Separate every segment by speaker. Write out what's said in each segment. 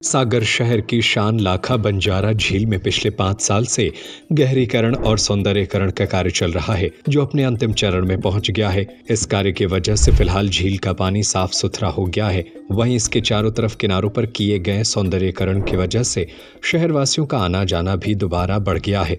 Speaker 1: सागर शहर की शान लाखा बंजारा झील में पिछले 5 साल से गहरीकरण और सौंदर्यीकरण का कार्य चल रहा है, जो अपने अंतिम चरण में पहुंच गया है। इस कार्य की वजह से फिलहाल झील का पानी साफ सुथरा हो गया है। वहीं इसके चारों तरफ किनारों पर किए गए सौंदर्यीकरण की वजह से शहरवासियों का आना जाना भी दोबारा बढ़ गया है।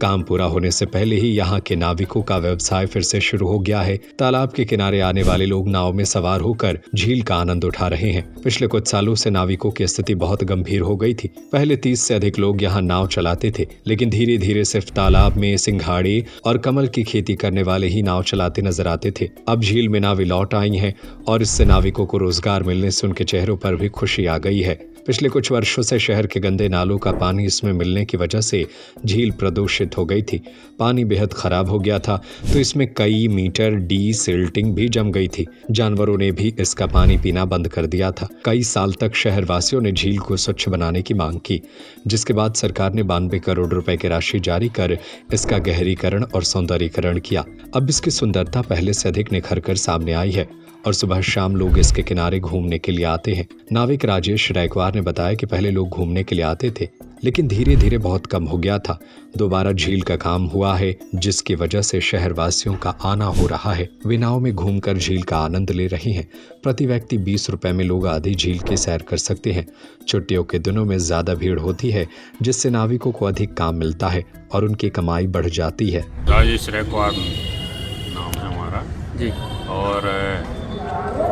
Speaker 1: काम पूरा होने से पहले ही यहाँ के नाविकों का व्यवसाय फिर से शुरू हो गया है। तालाब के किनारे आने वाले लोग नाव में सवार होकर झील का आनंद उठा रहे हैं। पिछले कुछ सालों से नाविकों की स्थिति बहुत गंभीर हो गई थी। पहले 30 से अधिक लोग यहाँ नाव चलाते थे, लेकिन धीरे धीरे सिर्फ तालाब में सिंघाड़े और कमल की खेती करने वाले ही नाव चलाते नजर आते थे। अब झील में नावें लौट आई हैं और इससे नाविकों को रोजगार मिलने से उनके चेहरों पर भी खुशी आ गई है। पिछले कुछ वर्षों से शहर के गंदे नालों का पानी इसमें मिलने की वजह से झील प्रदूषित हो गई थी। पानी बेहद खराब हो गया था, तो इसमें कई मीटर सिल्टिंग भी जम गई थी। जानवरों ने भी इसका पानी पीना बंद कर दिया था। कई साल तक शहरवासियों ने झील को स्वच्छ बनाने की मांग की, जिसके बाद सरकार ने 92 करोड़ रुपए की राशि जारी कर इसका गहरीकरण और सौंदर्यीकरण किया। अब इसकी सुंदरता पहले से अधिक निखर कर सामने आई है और सुबह शाम लोग इसके किनारे घूमने के लिए आते हैं। नाविक राजेश रायकवार ने बताया कि पहले लोग घूमने के लिए आते थे, लेकिन धीरे धीरे बहुत कम हो गया था। दोबारा झील का काम हुआ है, जिसकी वजह से शहरवासियों का आना हो रहा है। वे नाव में घूमकर झील का आनंद ले रहे हैं। प्रति व्यक्ति 20 रुपए में लोग आधी झील की सैर कर सकते हैं। छुट्टियों के दिनों में ज्यादा भीड़ होती है, जिससे नाविकों को अधिक काम मिलता है और उनकी कमाई बढ़ जाती है।
Speaker 2: राजेश रायकवार नाम है हमारा जी, और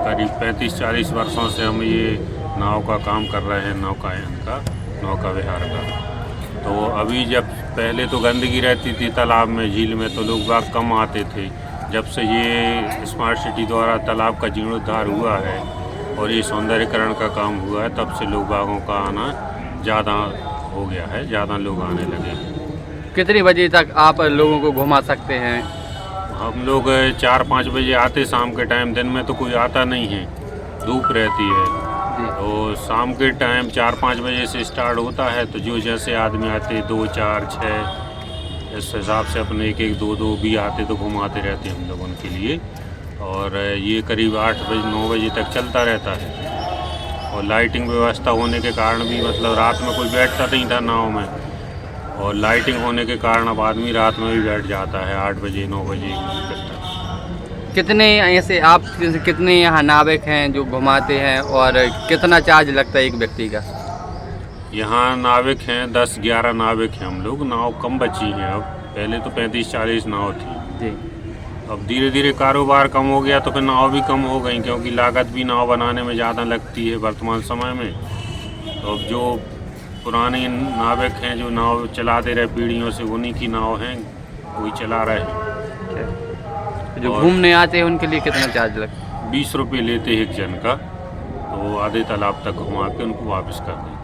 Speaker 2: करीब 35-40 वर्षों से हम ये नाव का काम कर रहे हैं, नौका विहार का। तो अभी जब पहले तो गंदगी रहती थी तालाब में, झील में, तो लोग बाग कम आते थे। जब से ये स्मार्ट सिटी द्वारा तालाब का जीर्णोद्धार हुआ है और ये सौंदर्यीकरण का काम हुआ है, तब से लोग बागों का आना ज़्यादा हो गया है, ज़्यादा लोग आने लगे।
Speaker 3: कितनी बजे तक आप लोगों को घुमा सकते हैं?
Speaker 2: हम लोग 4-5 बजे आते शाम के टाइम। दिन में तो कोई आता नहीं है, धूप रहती है। तो शाम के टाइम 4-5 बजे से स्टार्ट होता है, तो जो जैसे आदमी आते 2, 4, 6 इस हिसाब से अपने 1-1, 2-2 भी आते तो घुमाते रहते हम लोग उनके लिए। और ये करीब 8 बजे 9 बजे तक चलता रहता है। और लाइटिंग व्यवस्था होने के कारण भी, मतलब रात में कोई बैठता नहीं था नाव में, और लाइटिंग होने के कारण अब आदमी रात में भी बैठ जाता है 8 बजे 9 बजे तक।
Speaker 3: कितने ऐसे आप कितने यहाँ नाविक हैं जो घुमाते हैं, और कितना चार्ज लगता है एक व्यक्ति का?
Speaker 2: यहाँ नाविक हैं 10-11 नाविक हैं हम लोग। नाव कम बची हैं अब, पहले तो 35-40 नाव थी जी। अब धीरे धीरे कारोबार कम हो गया, तो फिर नाव भी कम हो गई, क्योंकि लागत भी नाव बनाने में ज़्यादा लगती है वर्तमान समय में। तो अब जो पुराने नाविक हैं जो नाव चलाते रहे पीढ़ियों से, उन्हीं की नाव हैं, वही चला रहे हैं।
Speaker 3: जो घूमने आते हैं उनके लिए कितना चार्ज लगता है?
Speaker 2: 20 रुपये लेते हैं एक जन का, तो आधे तालाब तक घुमा के उनको वापस कर दें।